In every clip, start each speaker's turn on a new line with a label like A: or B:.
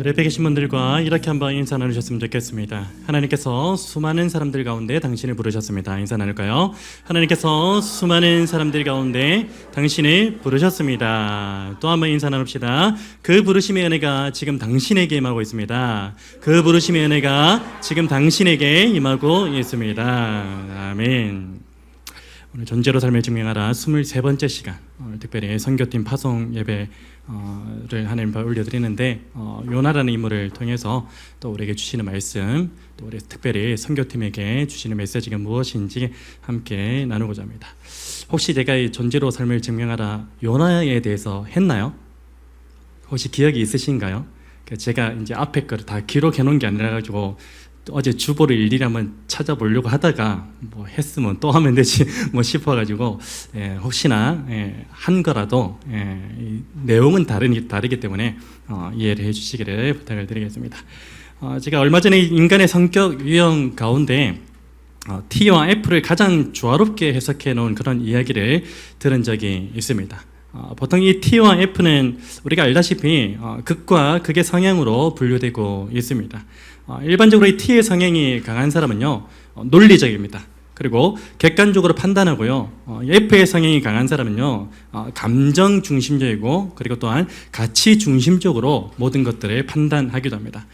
A: 예배 계신 분들과 이렇게 한번 인사 나누셨으면 좋겠습니다. 하나님께서 수많은 사람들 가운데 당신을 부르셨습니다. 인사 나눌까요? 하나님께서 수많은 사람들 가운데 당신을 부르셨습니다. 또 한번 인사 나눕시다. 그 부르심의 은혜가 지금 당신에게 임하고 있습니다. 그 부르심의 은혜가 지금 당신에게 임하고 있습니다. 아멘. 오늘 전제로 삶을 증명하라 23번째 시간, 특별히 선교팀 파송 예배를 하나님 앞에 올려드리는데 요나라는 인물을 통해서 또 우리에게 주시는 말씀, 또 우리 특별히 선교팀에게 주시는 메시지가 무엇인지 함께 나누고자 합니다. 혹시 제가 이 전제로 삶을 증명하라 요나에 대해서 했나요? 혹시 기억이 있으신가요? 제가 이제 앞에 거를 다 기록해 놓은 게 아니라 가지고 어제 주보를 일일이 한번 찾아보려고 하다가 뭐 했으면 또 하면 되지 뭐 싶어가지고 혹시나 한 거라도 이 내용은 다르기 때문에 이해를 해주시기를 부탁을 드리겠습니다. 제가 얼마 전에 인간의 성격 유형 가운데 T와 F를 가장 조화롭게 해석해 놓은 그런 이야기를 들은 적이 있습니다. 보통 이 T와 F는 우리가 알다시피 극과 극의 성향으로 분류되고 있습니다. 일반적으로 이 T의 성향이 강한 사람은요 논리적입니다. 그리고 객관적으로 판단하고요. F의 성향이 강한 사람은요 감정 중심적이고 그리고 또한 가치 중심적으로 모든 것들을 판단하기도 합니다.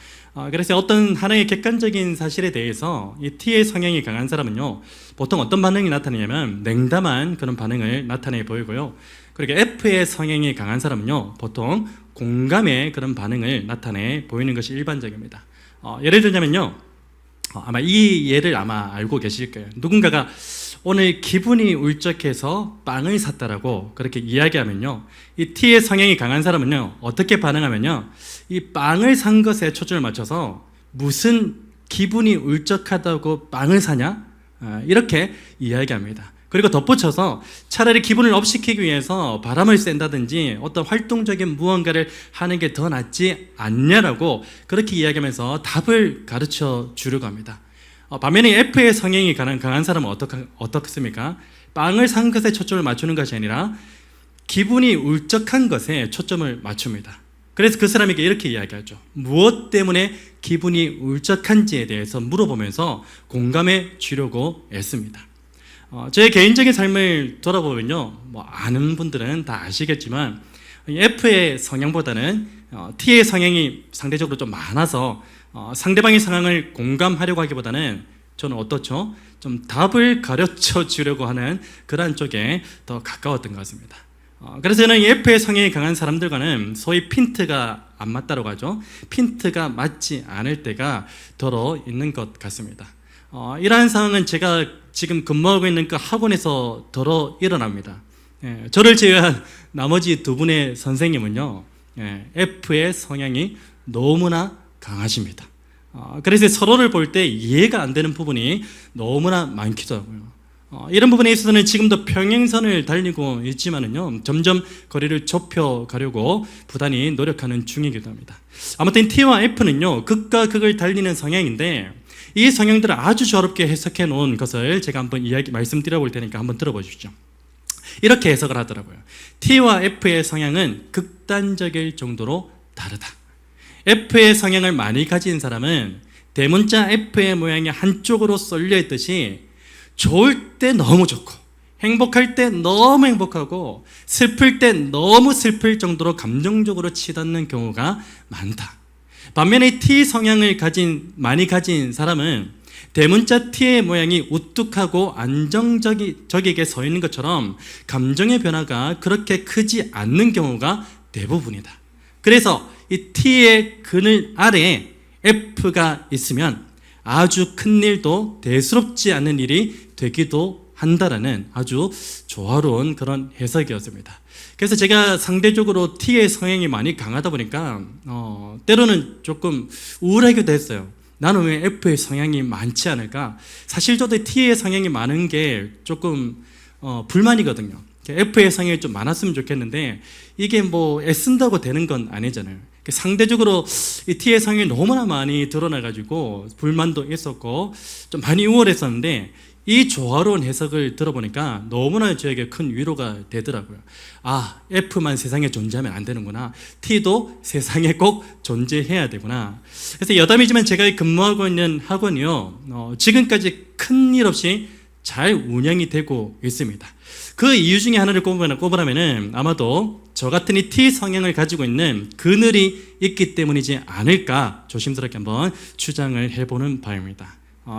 A: 그래서 어떤 하나의 객관적인 사실에 대해서 이 T의 성향이 강한 사람은요 보통 어떤 반응이 나타내냐면 냉담한 그런 반응을 나타내 보이고요. 그리고 F의 성향이 강한 사람은요 보통 공감의 그런 반응을 나타내 보이는 것이 일반적입니다. 예를 들자면요 아마 이 예를 아마 알고 계실 거예요. 누군가가 오늘 기분이 울적해서 빵을 샀다라고 그렇게 이야기하면요 이 T의 성향이 강한 사람은요 어떻게 반응하면요 이 빵을 산 것에 초점을 맞춰서 무슨 기분이 울적하다고 빵을 사냐 이렇게 이야기합니다. 그리고 덧붙여서 차라리 기분을 업시키기 위해서 바람을 쐰다든지 어떤 활동적인 무언가를 하는 게 더 낫지 않냐라고 그렇게 이야기하면서 답을 가르쳐 주려고 합니다. 반면에 F의 성향이 강한 사람은 어떻습니까? 빵을 산 것에 초점을 맞추는 것이 아니라 기분이 울적한 것에 초점을 맞춥니다. 그래서 그 사람에게 이렇게 이야기하죠. 무엇 때문에 기분이 울적한지에 대해서 물어보면서 공감해 주려고 애씁니다. 제 개인적인 삶을 돌아보면요 뭐 아는 분들은 다 아시겠지만 F의 성향보다는 T의 성향이 상대적으로 좀 많아서 상대방의 상황을 공감하려고 하기보다는 저는 어떻죠? 좀 답을 가르쳐 주려고 하는 그런 쪽에 더 가까웠던 것 같습니다. 그래서 저는 이 F의 성향이 강한 사람들과는 소위 핀트가 안 맞다고 하죠. 핀트가 맞지 않을 때가 더러 있는 것 같습니다. 이러한 상황은 제가 지금 근무하고 있는 그 학원에서 더러 일어납니다. 저를 제외한 나머지 두 분의 선생님은요 F의 성향이 너무나 강하십니다. 그래서 서로를 볼 때 이해가 안 되는 부분이 너무나 많기도 하고요. 이런 부분에 있어서는 지금도 평행선을 달리고 있지만은요 점점 거리를 좁혀 가려고 부단히 노력하는 중이기도 합니다. 아무튼 T와 F는요 극과 극을 달리는 성향인데 이 성향들을 아주 조화롭게 해석해 놓은 것을 제가 한번 말씀드려 볼 테니까 한번 들어보십시오. 이렇게 해석을 하더라고요. T와 F의 성향은 극단적일 정도로 다르다. F의 성향을 많이 가진 사람은 대문자 F의 모양이 한쪽으로 쏠려 있듯이 좋을 때 너무 좋고 행복할 때 너무 행복하고 슬플 때 너무 슬플 정도로 감정적으로 치닫는 경우가 많다. 반면에 T 성향을 많이 가진 사람은 대문자 T의 모양이 우뚝하고 안정적이게 서 있는 것처럼 감정의 변화가 그렇게 크지 않는 경우가 대부분이다. 그래서 이 T의 그늘 아래에 F가 있으면 아주 큰 일도 대수롭지 않은 일이 되기도 한다라는 아주 조화로운 그런 해석이었습니다. 그래서 제가 상대적으로 T의 성향이 많이 강하다 보니까 때로는 조금 우울하기도 했어요. 나는 왜 F의 성향이 많지 않을까? 사실 저도 T의 성향이 많은 게 조금 불만이거든요. F의 성향이 좀 많았으면 좋겠는데 이게 뭐 애쓴다고 되는 건 아니잖아요. 상대적으로 이 T의 성향이 너무나 많이 드러나가지고 불만도 있었고 좀 많이 우월했었는데 이 조화로운 해석을 들어보니까 너무나 저에게 큰 위로가 되더라고요. F만 세상에 존재하면 안 되는구나. T도 세상에 꼭 존재해야 되구나. 그래서 여담이지만 제가 근무하고 있는 학원이요, 지금까지 큰일 없이 잘 운영이 되고 있습니다. 그 이유 중에 하나를 꼽으라면 아마도 저 같은 이 T 성향을 가지고 있는 그늘이 있기 때문이지 않을까 조심스럽게 한번 추정을 해보는 바입니다.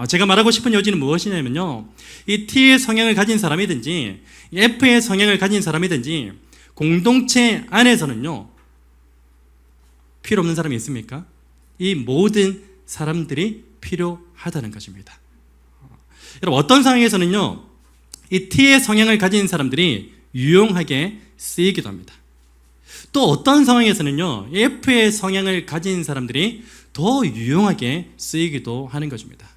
A: 제가 말하고 싶은 요지는 무엇이냐면요, 이 T의 성향을 가진 사람이든지 F의 성향을 가진 사람이든지 공동체 안에서는요, 필요 없는 사람이 있습니까? 이 모든 사람들이 필요하다는 것입니다. 여러분, 어떤 상황에서는요, 이 T의 성향을 가진 사람들이 유용하게 쓰이기도 합니다. 또 어떤 상황에서는요, F의 성향을 가진 사람들이 더 유용하게 쓰이기도 하는 것입니다.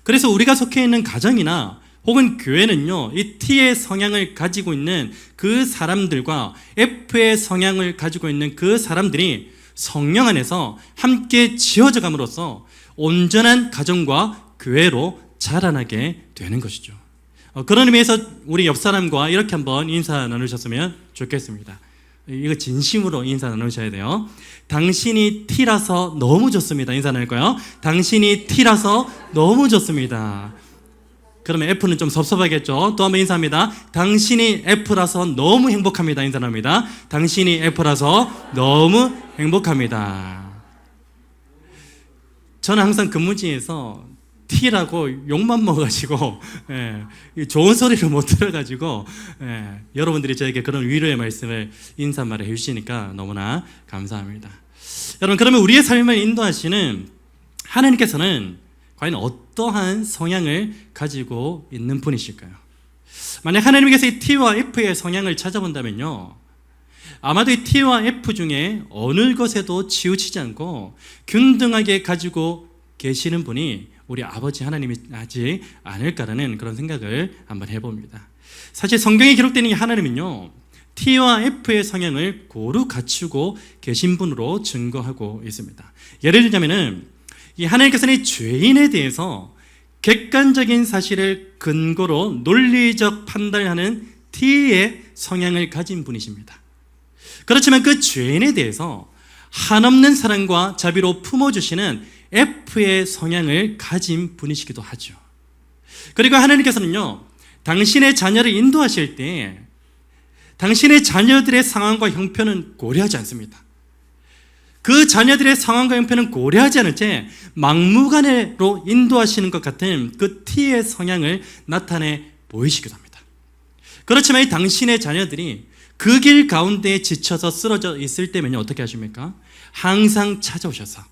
A: 그래서 우리가 속해 있는 가정이나 혹은 교회는요, 이 T의 성향을 가지고 있는 그 사람들과 F의 성향을 가지고 있는 그 사람들이 성령 안에서 함께 지어져 감으로써 온전한 가정과 교회로 자라나게 되는 것이죠. 그런 의미에서 우리 옆 사람과 이렇게 한번 인사 나누셨으면 좋겠습니다. 이거 진심으로 인사 나누셔야 돼요. 당신이 T라서 너무 좋습니다. 인사 나눌까요? 당신이 T라서 너무 좋습니다. 그러면 F는 좀 섭섭하겠죠? 또 한번 인사합니다. 당신이 F라서 너무 행복합니다. 인사 나눕니다. 당신이 F라서 너무 행복합니다. 저는 항상 근무지에서 T라고 욕만 먹어가지고, 좋은 소리를 못 들어가지고, 여러분들이 저에게 그런 위로의 말씀을 인사말을 해주시니까 너무나 감사합니다. 여러분, 그러면 우리의 삶을 인도하시는 하나님께서는 과연 어떠한 성향을 가지고 있는 분이실까요? 만약 하나님께서 이 T와 F의 성향을 찾아본다면요, 아마도 이 T와 F 중에 어느 것에도 치우치지 않고 균등하게 가지고 계시는 분이 우리 아버지 하나님이지 않을까라는 그런 생각을 한번 해봅니다. 사실 성경에 기록되는 이 하나님은요, T와 F의 성향을 고루 갖추고 계신 분으로 증거하고 있습니다. 예를 들자면은 이 하나님께서는 이 죄인에 대해서 객관적인 사실을 근거로 논리적 판단을 하는 T의 성향을 가진 분이십니다. 그렇지만 그 죄인에 대해서 한없는 사랑과 자비로 품어주시는 F의 성향을 가진 분이시기도 하죠. 그리고 하나님께서는요, 당신의 자녀를 인도하실 때 당신의 자녀들의 상황과 형편은 고려하지 않습니다. 그 자녀들의 상황과 형편은 고려하지 않을 채 막무가내로 인도하시는 것 같은 그 T의 성향을 나타내 보이시기도 합니다. 그렇지만 이 당신의 자녀들이 그 길 가운데 지쳐서 쓰러져 있을 때면요, 어떻게 하십니까? 항상 찾아오셔서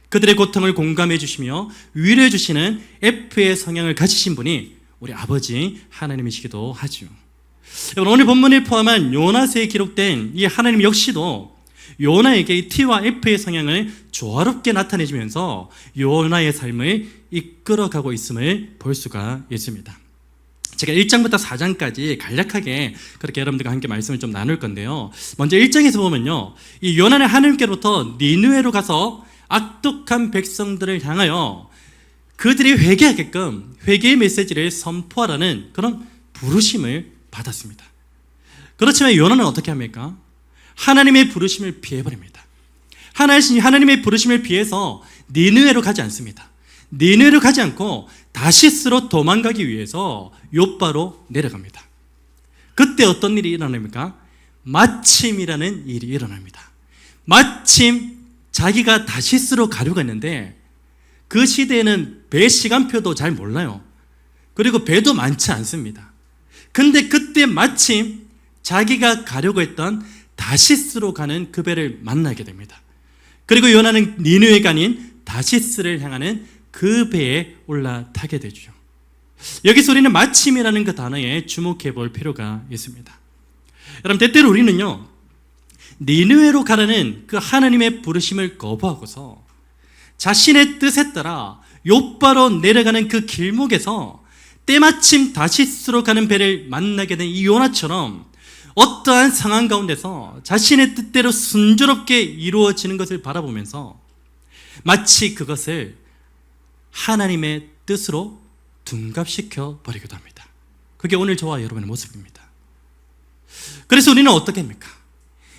A: 그들의 고통을 공감해 주시며 위로해 주시는 F의 성향을 가지신 분이 우리 아버지 하나님이시기도 하죠. 오늘 본문을 포함한 요나서에 기록된 이 하나님 역시도 요나에게 이 T와 F의 성향을 조화롭게 나타내주면서 요나의 삶을 이끌어가고 있음을 볼 수가 있습니다. 제가 1장부터 4장까지 간략하게 그렇게 여러분들과 함께 말씀을 좀 나눌 건데요, 먼저 1장에서 보면요, 이 요나는 하나님께로부터 니느웨로 가서 악독한 백성들을 향하여 그들이 회개하게끔 회개의 메시지를 선포하라는 그런 부르심을 받았습니다. 그렇지만 요나는 어떻게 합니까? 하나님의 부르심을 피해버립니다. 하나님의 부르심을 피해서 니느웨로 가지 않습니다. 니느웨로 가지 않고 다시스로 도망가기 위해서 욥바로 내려갑니다. 그때 어떤 일이 일어납니까? 마침이라는 일이 일어납니다. 마침 자기가 다시스로 가려고 했는데 그 시대에는 배 시간표도 잘 몰라요. 그리고 배도 많지 않습니다. 근데 그때 마침 자기가 가려고 했던 다시스로 가는 그 배를 만나게 됩니다. 그리고 요나는 니느웨가 아닌 다시스를 향하는 그 배에 올라타게 되죠. 여기서 우리는 마침이라는 그 단어에 주목해 볼 필요가 있습니다. 여러분, 때때로 우리는요, 니느웨로 가라는 그 하나님의 부르심을 거부하고서 자신의 뜻에 따라 욥바로 내려가는 그 길목에서 때마침 다시스로 가는 배를 만나게 된 이 요나처럼 어떠한 상황 가운데서 자신의 뜻대로 순조롭게 이루어지는 것을 바라보면서 마치 그것을 하나님의 뜻으로 둔갑시켜 버리기도 합니다. 그게 오늘 저와 여러분의 모습입니다. 그래서 우리는 어떻게 합니까?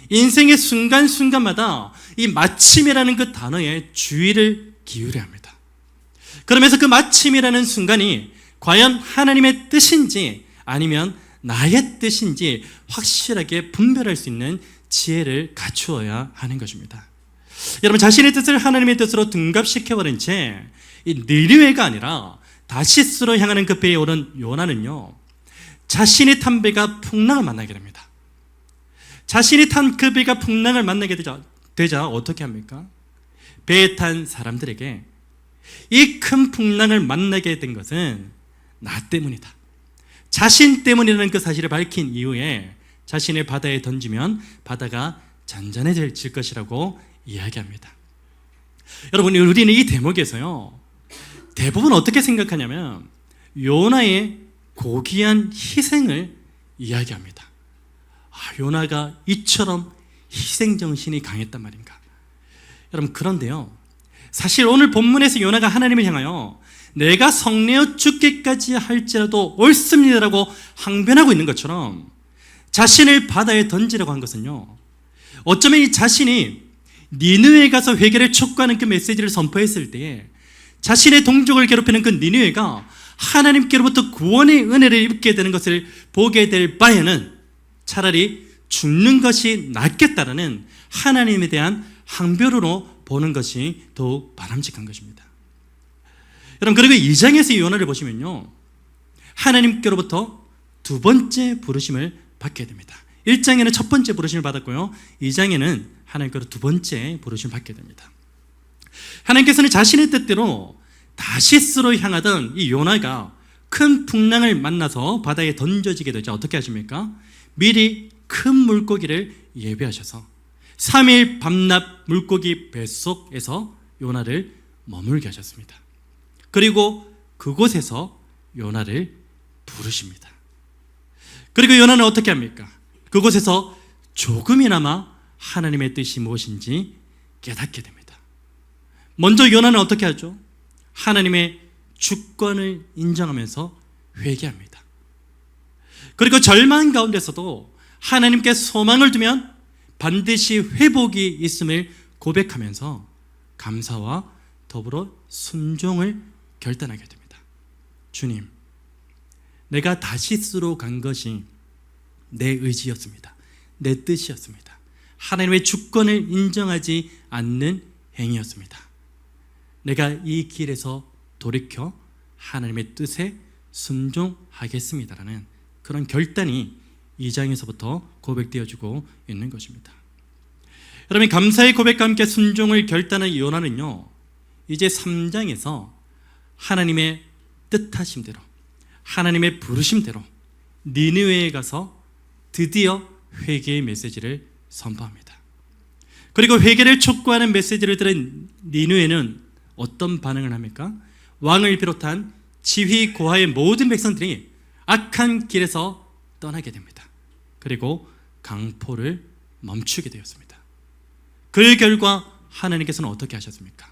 A: 인생의 순간순간마다 이 마침이라는 그 단어에 주의를 기울여야 합니다. 그러면서 그 마침이라는 순간이 과연 하나님의 뜻인지 아니면 나의 뜻인지 확실하게 분별할 수 있는 지혜를 갖추어야 하는 것입니다. 여러분, 자신의 뜻을 하나님의 뜻으로 둔갑시켜버린 채 이 느리웨가 아니라 다시스로 향하는 그 배에 오른 요나는요, 자신이 탄 배가 풍랑을 만나게 됩니다. 자신이 탄 그 배가 풍랑을 만나게 되자 어떻게 합니까? 배에 탄 사람들에게 이 큰 풍랑을 만나게 된 것은 나 때문이다, 자신 때문이라는 그 사실을 밝힌 이후에 자신을 바다에 던지면 바다가 잔잔해질 것이라고 이야기합니다. 여러분, 우리는 이 대목에서요, 대부분 어떻게 생각하냐면 요나의 고귀한 희생을 이야기합니다. 요나가 이처럼 희생정신이 강했단 말인가. 여러분, 그런데요, 사실 오늘 본문에서 요나가 하나님을 향하여 내가 성내어 죽기까지 할지라도 옳습니다라고 항변하고 있는 것처럼 자신을 바다에 던지라고 한 것은요, 어쩌면 이 자신이 니느웨에 가서 회개를 촉구하는 그 메시지를 선포했을 때에 자신의 동족을 괴롭히는 그 니느웨가 하나님께로부터 구원의 은혜를 입게 되는 것을 보게 될 바에는 차라리 죽는 것이 낫겠다라는 하나님에 대한 항변으로 보는 것이 더욱 바람직한 것입니다. 여러분, 그리고 2장에서 요나를 보시면요, 하나님께로부터 두 번째 부르심을 받게 됩니다. 1장에는 첫 번째 부르심을 받았고요, 2장에는 하나님께로 두 번째 부르심을 받게 됩니다. 하나님께서는 자신의 뜻대로 다시스로 향하던 이 요나가 큰 풍랑을 만나서 바다에 던져지게 되자 어떻게 하십니까? 미리 큰 물고기를 예비하셔서 3일 밤낮 물고기 뱃속에서 요나를 머물게 하셨습니다. 그리고 그곳에서 요나를 부르십니다. 그리고 요나는 어떻게 합니까? 그곳에서 조금이나마 하나님의 뜻이 무엇인지 깨닫게 됩니다. 먼저 요나는 어떻게 하죠? 하나님의 주권을 인정하면서 회개합니다. 그리고 절망 가운데서도 하나님께 소망을 두면 반드시 회복이 있음을 고백하면서 감사와 더불어 순종을 결단하게 됩니다. 주님, 내가 다시스로 간 것이 내 의지였습니다. 내 뜻이었습니다. 하나님의 주권을 인정하지 않는 행위였습니다. 내가 이 길에서 돌이켜 하나님의 뜻에 순종하겠습니다라는 그런 결단이 2장에서부터 고백되어지고 있는 것입니다. 여러분, 감사의 고백과 함께 순종을 결단한 요나는요, 이제 3장에서 하나님의 뜻하심대로, 하나님의 부르심대로 니느웨에 가서 드디어 회개의 메시지를 선포합니다. 그리고 회개를 촉구하는 메시지를 들은 니느웨는 어떤 반응을 합니까? 왕을 비롯한 지휘 고하의 모든 백성들이 악한 길에서 떠나게 됩니다. 그리고 강포를 멈추게 되었습니다. 그 결과 하나님께서는 어떻게 하셨습니까?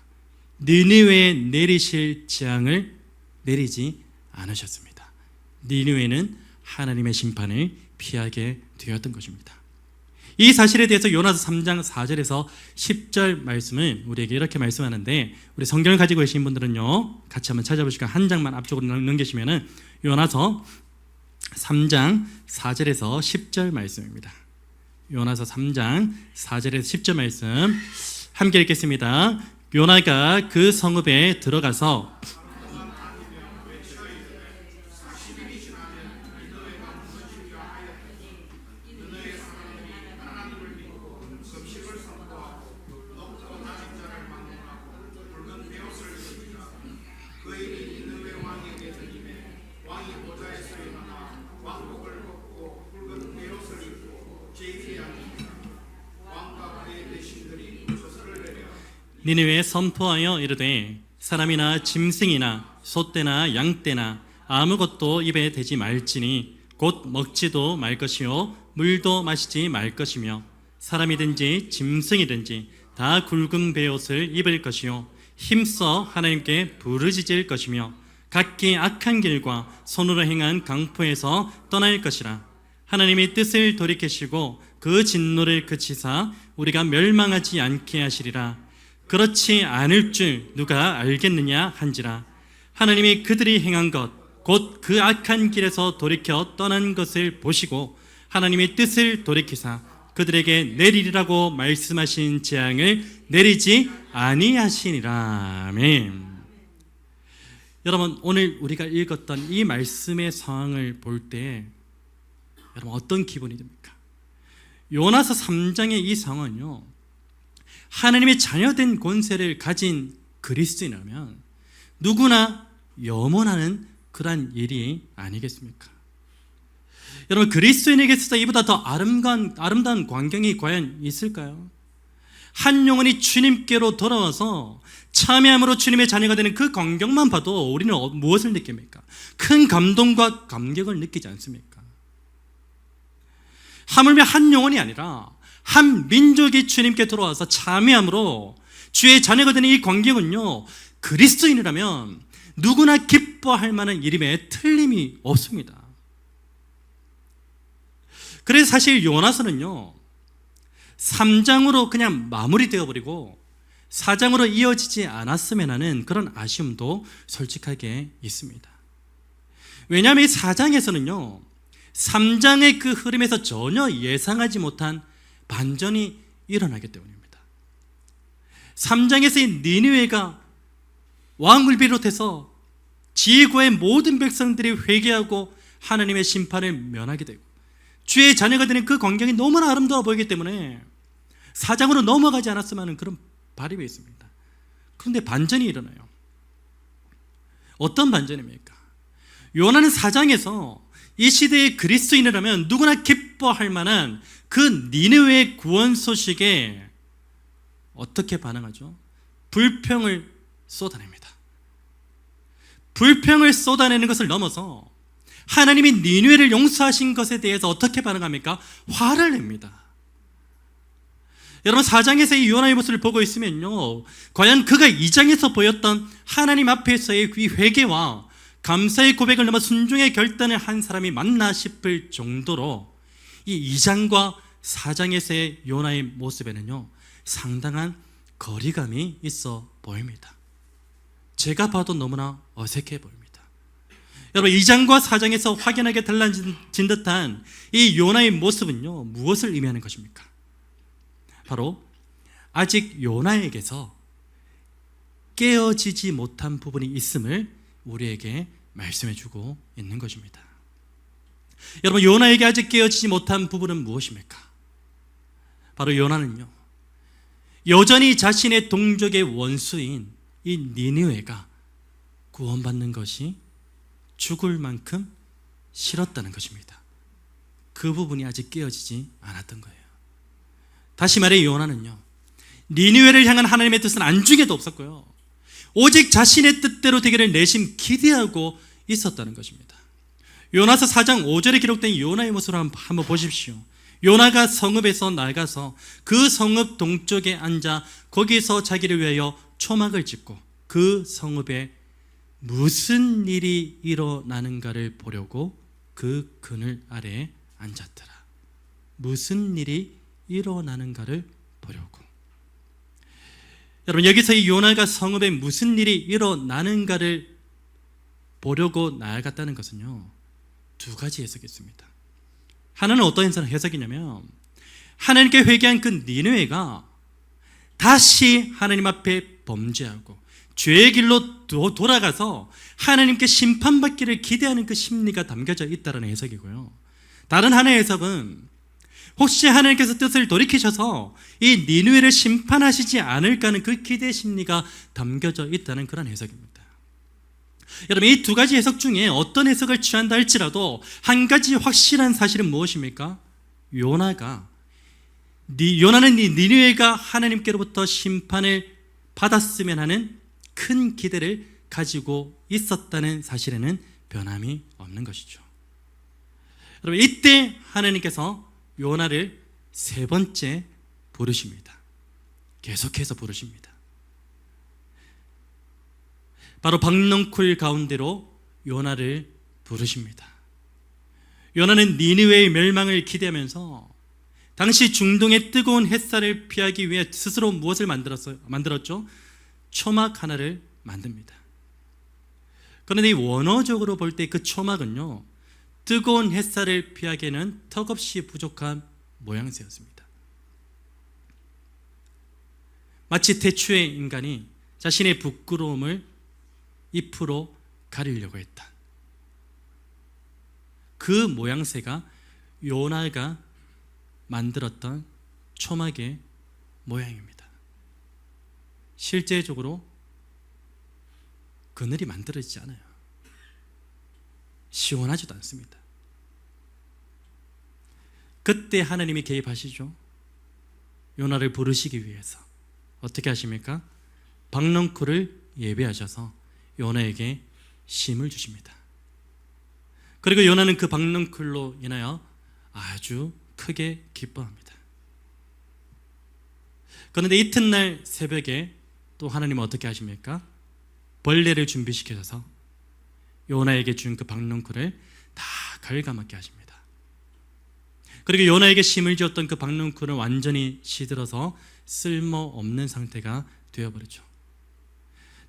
A: 니느웨에 내리실 재앙을 내리지 않으셨습니다. 니느웨는 하나님의 심판을 피하게 되었던 것입니다. 이 사실에 대해서 요나서 3장 4절에서 10절 말씀은 우리에게 이렇게 말씀하는데, 우리 성경을 가지고 계신 분들은요, 같이 한번 찾아보시고 한 장만 앞쪽으로 넘기시면은 요나서 3장 4절에서 10절 말씀입니다. 요나서 3장 4절에서 10절 말씀 함께 읽겠습니다. 요나가 그 성읍에 들어가서 니느웨에 선포하여 이르되 사람이나 짐승이나 소떼나 양떼나 아무것도 입에 대지 말지니 곧 먹지도 말 것이요 물도 마시지 말 것이며 사람이든지 짐승이든지 다 굵은 베옷을 입을 것이요 힘써 하나님께 부르짖을 것이며 각기 악한 길과 손으로 행한 강포에서 떠날 것이라. 하나님이 뜻을 돌이키시고 그 진노를 그치사 우리가 멸망하지 않게 하시리라. 그렇지 않을 줄 누가 알겠느냐 한지라. 하나님이 그들이 행한 것 곧 그 악한 길에서 돌이켜 떠난 것을 보시고 하나님의 뜻을 돌이키사 그들에게 내리리라고 말씀하신 재앙을 내리지 아니하시니라. 아멘. 여러분, 오늘 우리가 읽었던 이 말씀의 상황을 볼 때 여러분 어떤 기분이 듭니까? 요나서 3장의 이 상황은요, 하나님의 자녀된 권세를 가진 그리스도인이라면 누구나 염원하는 그러한 일이 아니겠습니까? 여러분, 그리스도인에게 있어서 이보다 더 아름다운 광경이 과연 있을까요? 한 영혼이 주님께로 돌아와서 참여함으로 주님의 자녀가 되는 그 광경만 봐도 우리는 무엇을 느낍니까? 큰 감동과 감격을 느끼지 않습니까? 하물며 한 영혼이 아니라 한 민족이 주님께 돌아와서 참여함으로 주의 자녀가 되는 이 광경은요, 그리스도인이라면 누구나 기뻐할 만한 일임에 틀림이 없습니다. 그래서 사실 요나서는요, 3장으로 그냥 마무리되어 버리고 4장으로 이어지지 않았으면 하는 그런 아쉬움도 솔직하게 있습니다. 왜냐하면 이 4장에서는요, 3장의 그 흐름에서 전혀 예상하지 못한 반전이 일어나기 때문입니다. 3장에서 이 니느웨가 왕을 비롯해서 지구의 모든 백성들이 회개하고 하나님의 심판을 면하게 되고 주의 자녀가 되는 그 광경이 너무나 아름다워 보이기 때문에 4장으로 넘어가지 않았으면 하는 그런 바람이 있습니다. 그런데 반전이 일어나요. 어떤 반전입니까? 요나는 4장에서 이 시대의 그리스도인이라면 누구나 기뻐할 만한 그 니느웨의 구원 소식에 어떻게 반응하죠? 불평을 쏟아냅니다. 불평을 쏟아내는 것을 넘어서 하나님이 니느웨를 용서하신 것에 대해서 어떻게 반응합니까? 화를 냅니다. 여러분, 4장에서 이 요나의 모습을 보고 있으면요, 과연 그가 2장에서 보였던 하나님 앞에서의 이 회개와 감사의 고백을 넘어 순종의 결단을 한 사람이 맞나 싶을 정도로 이 2장과 4장에서의 요나의 모습에는요, 상당한 거리감이 있어 보입니다. 제가 봐도 너무나 어색해 보입니다. 여러분, 2장과 4장에서 확연하게 달라진 듯한 이 요나의 모습은요, 무엇을 의미하는 것입니까? 바로 아직 요나에게서 깨어지지 못한 부분이 있음을 우리에게 말씀해 주고 있는 것입니다. 여러분, 요나에게 아직 깨어지지 못한 부분은 무엇입니까? 바로 요나는요, 여전히 자신의 동족의 원수인 이 니느웨가 구원받는 것이 죽을 만큼 싫었다는 것입니다. 그 부분이 아직 깨어지지 않았던 거예요. 다시 말해, 요나는요, 니느웨를 향한 하나님의 뜻은 안중에도 없었고요, 오직 자신의 뜻대로 되기를 내심 기대하고 있었다는 것입니다. 요나서 4장 5절에 기록된 요나의 모습을 한번 보십시오. 요나가 성읍에서 나가서 그 성읍 동쪽에 앉아 거기서 자기를 위하여 초막을 짓고 그 성읍에 무슨 일이 일어나는가를 보려고 그 그늘 아래에 앉았더라. 무슨 일이 일어나는가를 보려고. 여러분, 여기서 이 요나가 성읍에 무슨 일이 일어나는가를 보려고 나아갔다는 것은요, 두 가지 해석이 있습니다. 하나는 어떤 해석이냐면, 하나님께 회개한 그 니느웨가 다시 하나님 앞에 범죄하고 죄의 길로 돌아가서 하나님께 심판받기를 기대하는 그 심리가 담겨져 있다는 해석이고요, 다른 하나의 해석은 혹시 하나님께서 뜻을 돌이키셔서 이 니느웨를 심판하시지 않을까 하는 그 기대 심리가 담겨져 있다는 그런 해석입니다. 여러분, 이 두 가지 해석 중에 어떤 해석을 취한다 할지라도 한 가지 확실한 사실은 무엇입니까? 요나는 이 니느웨가 하나님께로부터 심판을 받았으면 하는 큰 기대를 가지고 있었다는 사실에는 변함이 없는 것이죠. 여러분, 이때 하나님께서 요나를 세 번째 부르십니다. 계속해서 부르십니다. 바로 박넝쿨 가운데로 요나를 부르십니다. 요나는 니느웨의 멸망을 기대하면서 당시 중동의 뜨거운 햇살을 피하기 위해 스스로 무엇을 만들었죠? 초막 하나를 만듭니다. 그런데 이 원어적으로 볼 때 그 초막은요, 뜨거운 햇살을 피하기에는 턱없이 부족한 모양새였습니다. 마치 태초의 인간이 자신의 부끄러움을 잎으로 가리려고 했다. 그 모양새가 요나가 만들었던 초막의 모양입니다. 실제적으로 그늘이 만들어지지 않아요. 시원하지도 않습니다. 그때 하나님이 개입하시죠. 요나를 부르시기 위해서 어떻게 하십니까? 박넝쿨을 예배하셔서 요나에게 힘을 주십니다. 그리고 요나는 그 박넝쿨로 인하여 아주 크게 기뻐합니다. 그런데 이튿날 새벽에 또 하나님은 어떻게 하십니까? 벌레를 준비시켜서 요나에게 준 그 박넝쿨을 다 갉아먹게 하십니다. 그리고 요나에게 힘을 주었던 그 박넝쿨은 완전히 시들어서 쓸모없는 상태가 되어버리죠.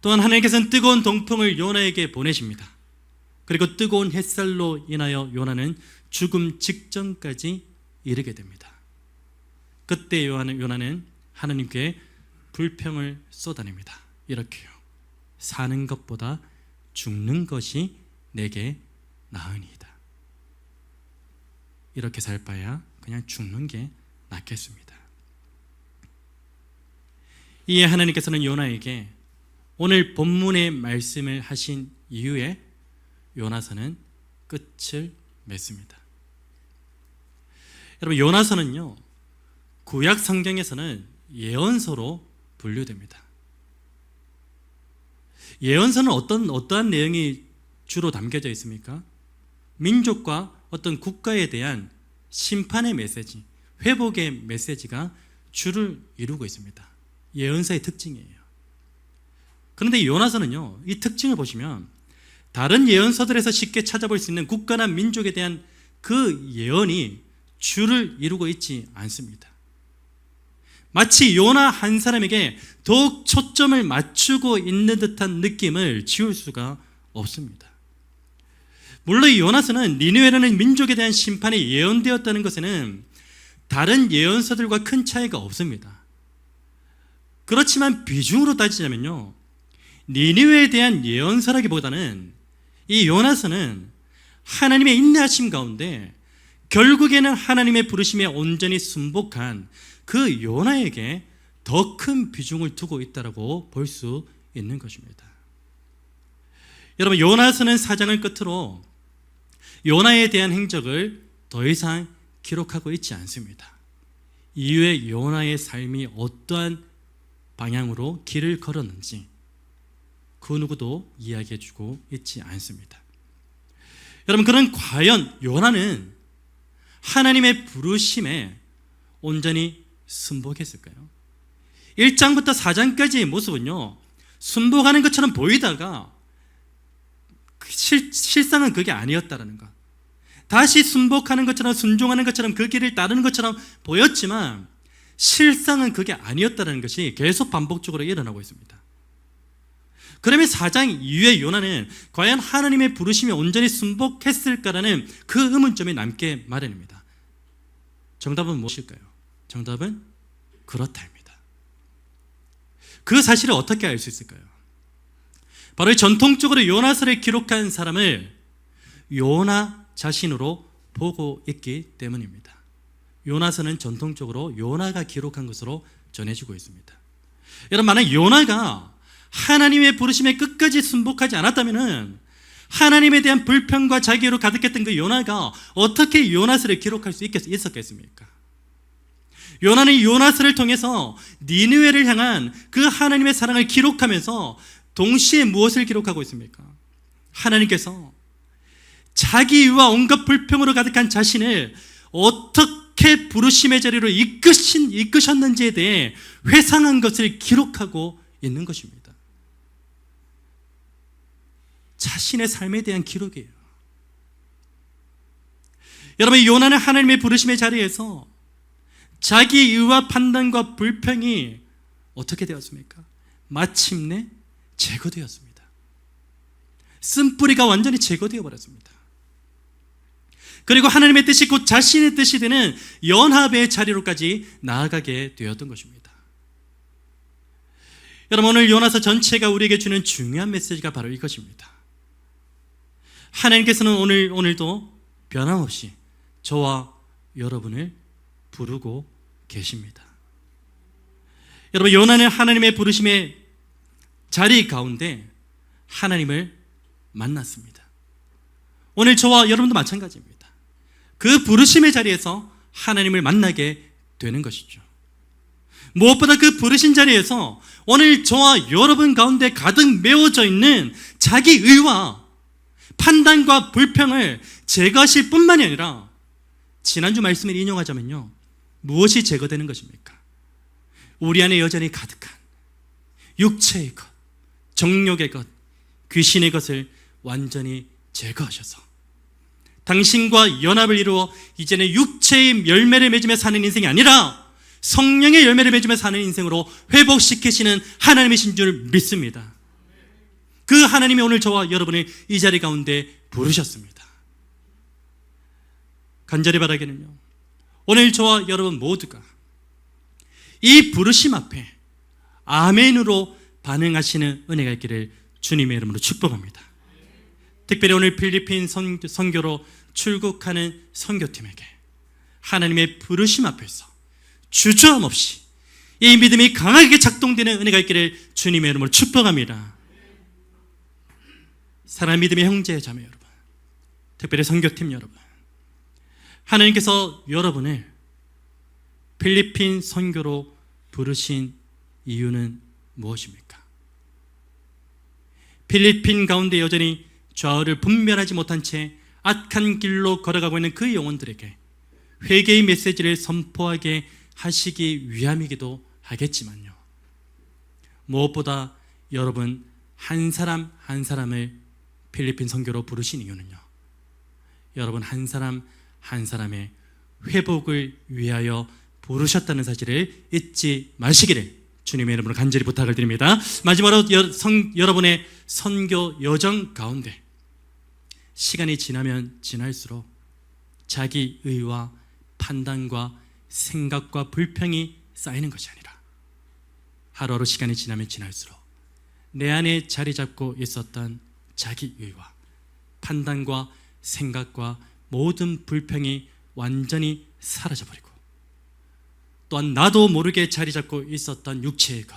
A: 또한 하나님께서는 뜨거운 동풍을 요나에게 보내십니다. 그리고 뜨거운 햇살로 인하여 요나는 죽음 직전까지 이르게 됩니다. 그때 요나는 하나님께 불평을 쏟아냅니다. 이렇게요. 사는 것보다 죽는 것이 내게 나으니이다. 이렇게 살 바야 그냥 죽는 게 낫겠습니다. 이에 하나님께서는 요나에게 오늘 본문의 말씀을 하신 이후에 요나서는 끝을 맺습니다. 여러분, 요나서는요, 구약 성경에서는 예언서로 분류됩니다. 예언서는 어떠한 내용이 주로 담겨져 있습니까? 민족과 어떤 국가에 대한 심판의 메시지, 회복의 메시지가 주를 이루고 있습니다. 예언서의 특징이에요. 그런데 요나서는요, 이 특징을 보시면 다른 예언서들에서 쉽게 찾아볼 수 있는 국가나 민족에 대한 그 예언이 주를 이루고 있지 않습니다. 마치 요나 한 사람에게 더욱 초점을 맞추고 있는 듯한 느낌을 지울 수가 없습니다. 물론 요나서는 니느웨라는 민족에 대한 심판이 예언되었다는 것에는 다른 예언서들과 큰 차이가 없습니다. 그렇지만 비중으로 따지자면요, 니느웨에 대한 예언서라기보다는 이 요나서는 하나님의 인내하심 가운데 결국에는 하나님의 부르심에 온전히 순복한 그 요나에게 더 큰 비중을 두고 있다고 볼 수 있는 것입니다. 여러분, 요나서는 4장을 끝으로 요나에 대한 행적을 더 이상 기록하고 있지 않습니다. 이후에 요나의 삶이 어떠한 방향으로 길을 걸었는지 그 누구도 이야기해주고 있지 않습니다. 여러분, 그럼 과연 요나는 하나님의 부르심에 온전히 순복했을까요? 1장부터 4장까지의 모습은요, 순복하는 것처럼 보이다가 실상은 그게 아니었다라는 것, 다시 순복하는 것처럼 순종하는 것처럼 그 길을 따르는 것처럼 보였지만 실상은 그게 아니었다는 것이 계속 반복적으로 일어나고 있습니다. 그러면 4장 이후에 요나는 과연 하나님의 부르심에 온전히 순복했을까라는 그 의문점이 남게 마련입니다. 정답은 무엇일까요? 정답은 그렇다입니다. 그 사실을 어떻게 알 수 있을까요? 바로 전통적으로 요나서를 기록한 사람을 요나 자신으로 보고 있기 때문입니다. 요나서는 전통적으로 요나가 기록한 것으로 전해지고 있습니다. 여러분, 만약 요나가 하나님의 부르심에 끝까지 순복하지 않았다면 하나님에 대한 불평과 자기로 가득했던 그 요나가 어떻게 요나서를 기록할 수 있었겠습니까? 요나는 요나서를 통해서 니느웨를 향한 그 하나님의 사랑을 기록하면서 동시에 무엇을 기록하고 있습니까? 하나님께서 자기와 온갖 불평으로 가득한 자신을 어떻게 부르심의 자리로 이끄셨는지에 대해 회상한 것을 기록하고 있는 것입니다. 자신의 삶에 대한 기록이에요. 여러분, 요나는 하나님의 부르심의 자리에서 자기 의와 판단과 불평이 어떻게 되었습니까? 마침내 제거되었습니다. 쓴뿌리가 완전히 제거되어 버렸습니다. 그리고 하나님의 뜻이 곧 자신의 뜻이 되는 연합의 자리로까지 나아가게 되었던 것입니다. 여러분, 오늘 요나서 전체가 우리에게 주는 중요한 메시지가 바로 이것입니다. 하나님께서는 오늘도 변함없이 저와 여러분을 부르고 계십니다. 여러분, 요나는 하나님의 부르심의 자리 가운데 하나님을 만났습니다. 오늘 저와 여러분도 마찬가지입니다. 그 부르심의 자리에서 하나님을 만나게 되는 것이죠. 무엇보다 그 부르신 자리에서 오늘 저와 여러분 가운데 가득 메워져 있는 자기 의와 판단과 불평을 제거하실 뿐만이 아니라, 지난주 말씀을 인용하자면요, 무엇이 제거되는 것입니까? 우리 안에 여전히 가득한 육체의 것, 정욕의 것, 귀신의 것을 완전히 제거하셔서 당신과 연합을 이루어 이제는 육체의 열매를 맺으며 사는 인생이 아니라 성령의 열매를 맺으며 사는 인생으로 회복시키시는 하나님이신 줄 믿습니다. 그 하나님이 오늘 저와 여러분을 이 자리 가운데 부르셨습니다. 간절히 바라기는요, 오늘 저와 여러분 모두가 이 부르심 앞에 아멘으로 반응하시는 은혜가 있기를 주님의 이름으로 축복합니다. 특별히 오늘 필리핀 선교로 출국하는 선교팀에게 하나님의 부르심 앞에서 주저함 없이 이 믿음이 강하게 작동되는 은혜가 있기를 주님의 이름으로 축복합니다. 사랑하는 믿음의 형제 자매 여러분, 특별히 선교팀 여러분, 하나님께서 여러분을 필리핀 선교로 부르신 이유는 무엇입니까? 필리핀 가운데 여전히 좌우를 분별하지 못한 채 악한 길로 걸어가고 있는 그 영혼들에게 회개의 메시지를 선포하게 하시기 위함이기도 하겠지만요, 무엇보다 여러분 한 사람 한 사람을 필리핀 선교로 부르신 이유는요, 여러분 한 사람 한 사람의 회복을 위하여 부르셨다는 사실을 잊지 마시기를 주님의 이름으로 간절히 부탁을 드립니다. 마지막으로 여러분의 선교 여정 가운데 시간이 지나면 지날수록 자기 의와 판단과 생각과 불평이 쌓이는 것이 아니라 하루하루 시간이 지나면 지날수록 내 안에 자리 잡고 있었던 자기 의와 판단과 생각과 모든 불평이 완전히 사라져버리고, 또한 나도 모르게 자리 잡고 있었던 육체의 것,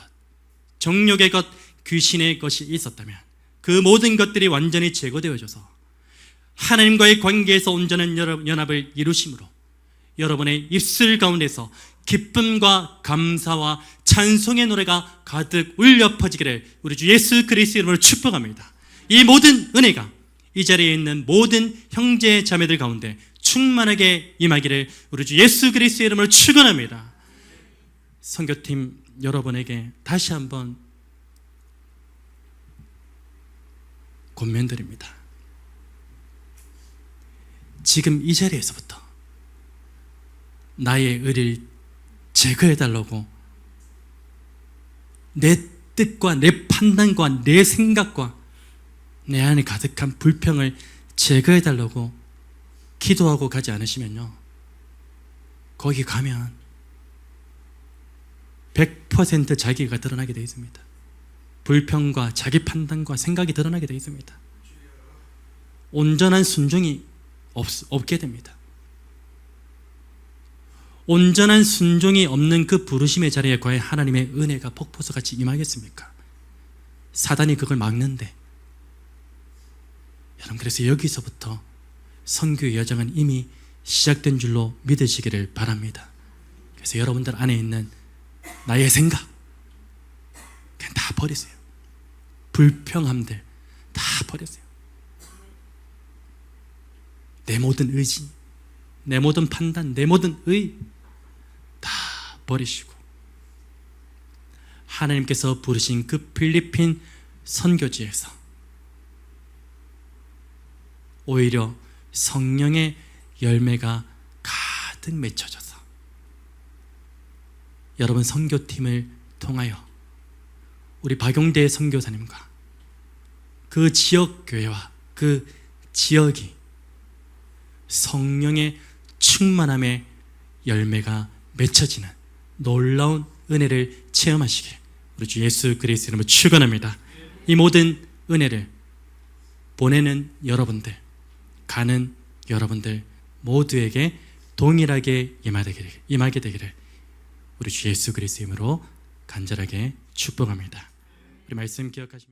A: 정욕의 것, 귀신의 것이 있었다면 그 모든 것들이 완전히 제거되어져서 하나님과의 관계에서 온전한 연합을 이루심으로 여러분의 입술 가운데서 기쁨과 감사와 찬송의 노래가 가득 울려 퍼지기를 우리 주 예수 그리스도의 이름으로 축복합니다. 이 모든 은혜가 이 자리에 있는 모든 형제 자매들 가운데 충만하게 임하기를 우리 주 예수 그리스도의 이름으로 축원합니다. 선교팀 여러분에게 다시 한번 권면드립니다. 지금 이 자리에서부터 나의 의를 제거해달라고 내 뜻과 내 판단과 내 생각과 내 안에 가득한 불평을 제거해달라고 기도하고 가지 않으시면요, 거기 가면 100% 자기가 드러나게 되어 있습니다. 불평과 자기 판단과 생각이 드러나게 되어 있습니다. 온전한 순종이 없게 됩니다. 온전한 순종이 없는 그 부르심의 자리에 과연 하나님의 은혜가 폭포수같이 임하겠습니까? 사단이 그걸 막는데, 여러분, 그래서 여기서부터 선교의 여정은 이미 시작된 줄로 믿으시기를 바랍니다. 그래서 여러분들 안에 있는 나의 생각 그냥 다 버리세요. 불평함들 다 버리세요. 내 모든 의지, 내 모든 판단, 내 모든 의 다 버리시고 하나님께서 부르신 그 필리핀 선교지에서 오히려 성령의 열매가 가득 맺혀져서 여러분 선교팀을 통하여 우리 박용대 선교사님과 그 지역 교회와 그 지역이 성령의 충만함의 열매가 맺혀지는 놀라운 은혜를 체험하시길 우리 주 예수 그리스도 이름으로 축원합니다. 이 모든 은혜를 보내는 여러분들, 가는 여러분들 모두에게 동일하게 임하게 되기를 우리 주 예수 그리스도 이름으로 간절하게 축복합니다. 우리 말씀 기억하시면